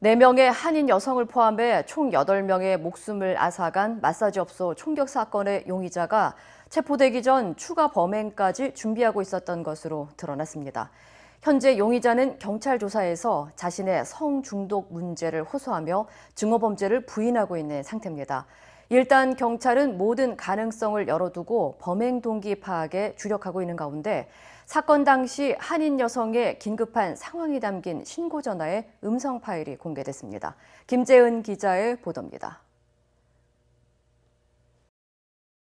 4명의 한인 여성을 포함해 총 8명의 목숨을 앗아간 마사지업소 총격 사건의 용의자가 체포되기 전 추가 범행까지 준비하고 있었던 것으로 드러났습니다. 현재 용의자는 경찰 조사에서 자신의 성중독 문제를 호소하며 증오범죄를 부인하고 있는 상태입니다. 일단 경찰은 모든 가능성을 열어두고 범행 동기 파악에 주력하고 있는 가운데 사건 당시 한인 여성의 긴급한 상황이 담긴 신고 전화의 음성 파일이 공개됐습니다. 김재은 기자의 보도입니다.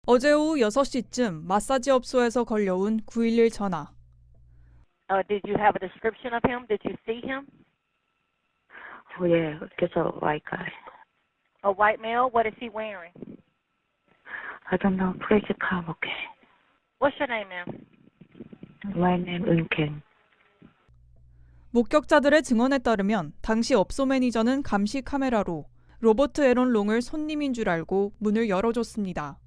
어제 오후 6시쯤 마사지 업소에서 걸려온 911 전화. Did you have a description of him? Did you see him? Oh yeah, just a white guy. A white male? What is he wearing? I don't know. Please come, okay? What's your name, ma'am? My name Eunken. 목격자들의 증언에 따르면 당시 업소 매니저는 감시 카메라로 로버트 에런 롱을 손님인 줄 알고 문을 열어줬습니다.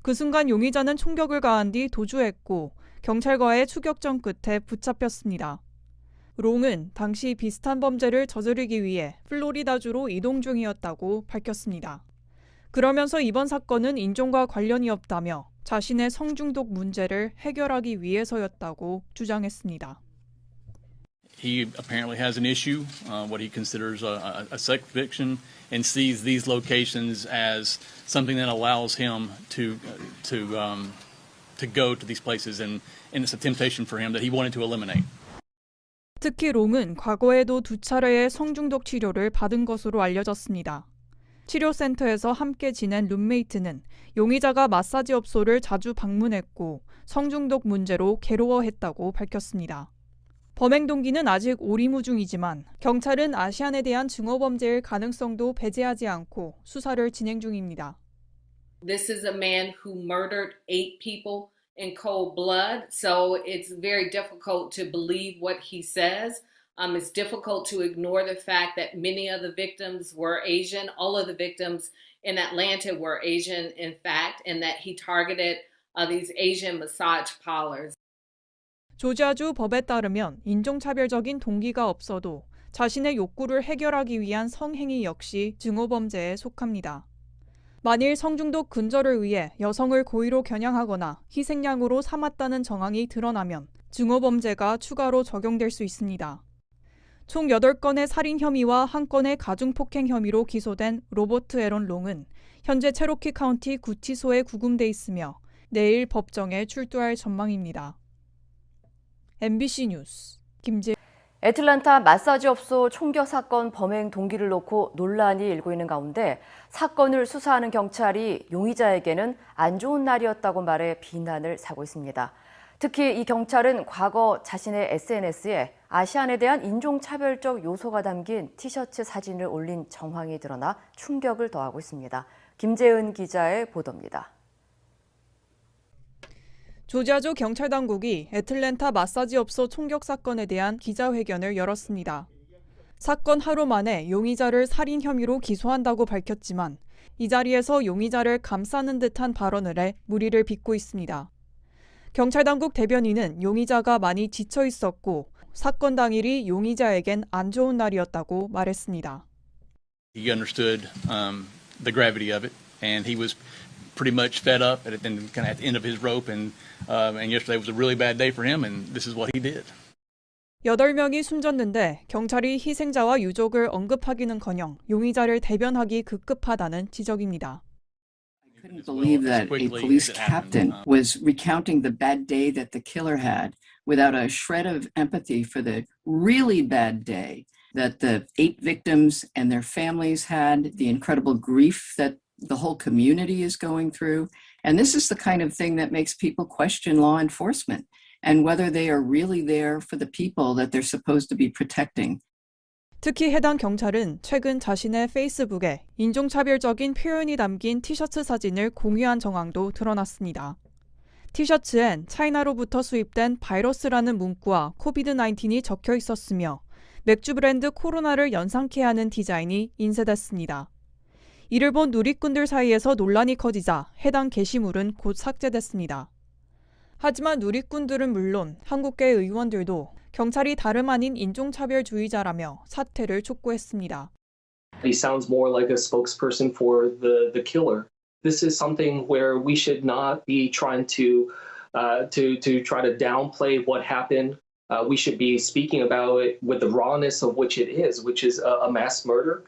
그 순간 용의자는 총격을 가한 뒤 도주했고 경찰과의 추격전 끝에 붙잡혔습니다. 롱은 당시 비슷한 범죄를 저지르기 위해 플로리다주로 이동 중이었다고 밝혔습니다. 그러면서 이번 사건은 인종과 관련이 없다며 자신의 성중독 문제를 해결하기 위해서였다고 주장했습니다. He apparently has an issue, what he considers a sex addiction, and sees these locations as something that allows him to go to these places, and it's a temptation for him that he wanted to eliminate. 특히 롱은 과거에도 2차례의 성중독 치료를 받은 것으로 알려졌습니다. 치료센터에서 함께 지낸 룸메이트는 용의자가 마사지 업소를 자주 방문했고 성중독 문제로 괴로워했다고 밝혔습니다. 범행 동기는 아직 오리무중이지만 경찰은 아시안에 대한 증오범죄일 가능성도 배제하지 않고 수사를 진행 중입니다. This is a man who murdered 8 people in cold blood, so it's very difficult to believe what he says. It's difficult to ignore the fact that many of the victims were Asian. All of the victims in Atlanta were Asian, in fact, and that he targeted these Asian massage parlors. 조지아주 법에 따르면 인종차별적인 동기가 없어도 자신의 욕구를 해결하기 위한 성행위 역시 증오범죄에 속합니다. 만일 성중독 근절을 위해 여성을 고의로 겨냥하거나 희생양으로 삼았다는 정황이 드러나면 증오범죄가 추가로 적용될 수 있습니다. 총 8건의 살인 혐의와 1건의 가중폭행 혐의로 기소된 로버트 에런 롱은 현재 체로키 카운티 구치소에 구금돼 있으며 내일 법정에 출두할 전망입니다. MBC 뉴스 김재. 애틀랜타 마사지업소 총격 사건 범행 동기를 놓고 논란이 일고 있는 가운데 사건을 수사하는 경찰이 용의자에게는 안 좋은 날이었다고 말해 비난을 사고 있습니다. 특히 이 경찰은 과거 자신의 SNS에 아시안에 대한 인종차별적 요소가 담긴 티셔츠 사진을 올린 정황이 드러나 충격을 더하고 있습니다. 김재은 기자의 보도입니다. 조지아주 경찰 당국이 애틀랜타 마사지 업소 총격 사건에 대한 기자회견을 열었습니다. 사건 하루 만에 용의자를 살인 혐의로 기소한다고 밝혔지만 이 자리에서 용의자를 감싸는 듯한 발언을 해 물의를 빚고 있습니다. 경찰 당국 대변인은 용의자가 많이 지쳐 있었고 사건 당일이 용의자에겐 안 좋은 날이었다고 말했습니다. He understood the gravity of it, and he was pretty much fed up and kind of at the end of his rope, and yesterday was a really bad day for him, and this is what he did. 8명이 숨졌는데 경찰이 희생자와 유족을 언급하기는커녕 용의자를 대변하기 급급하다는 지적입니다. I couldn't believe that a police captain was recounting the bad day that the killer had without a shred of empathy for the really bad day that the 8 victims and their families had, the incredible grief that the whole community is going through. And this is the kind of thing that makes people question law enforcement and whether they are really there for the people that they're supposed to be protecting. 특히 해당 경찰은 최근 자신의 페이스북에 인종차별적인 표현이 담긴 티셔츠 사진을 공유한 정황도 드러났습니다. 티셔츠엔 차이나로부터 수입된 바이러스라는 문구와 코비드-19이 적혀 있었으며 맥주 브랜드 코로나를 연상케 하는 디자인이 인쇄됐습니다. 이를 본 누리꾼들 사이에서 논란이 커지자 해당 게시물은 곧 삭제됐습니다. 하지만 누리꾼들은 물론 한국계 의원들도 경찰이 다름 아닌 인종차별주의자라며 사퇴를 촉구했습니다. He sounds more like a spokesperson for the killer. This is something where we should not be trying to try to downplay what happened. We should be speaking about it with the rawness of which it is, which is a mass murder.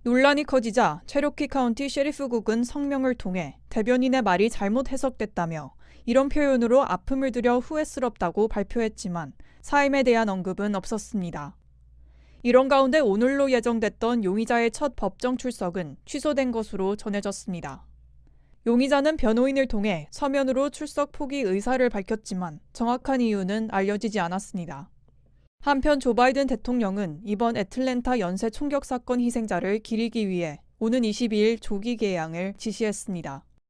논란이 커지자 체로키 카운티 셰리프국은 성명을 통해 대변인의 말이 잘못 해석됐다며 이런 표현으로 아픔을 들여 후회스럽다고 발표했지만 사임에 대한 언급은 없었습니다. 이런 가운데 오늘로 예정됐던 용의자의 첫 법정 출석은 취소된 것으로 전해졌습니다. 용의자는 변호인을 통해 서면으로 출석 포기 의사를 밝혔지만 정확한 이유는 알려지지 않았습니다. 한편 조 바이든 대통령은 이번 애틀랜타 연쇄 총격 사건 희생자를 기리기 위해 오는 22일 조기 개양을 지시했습니다.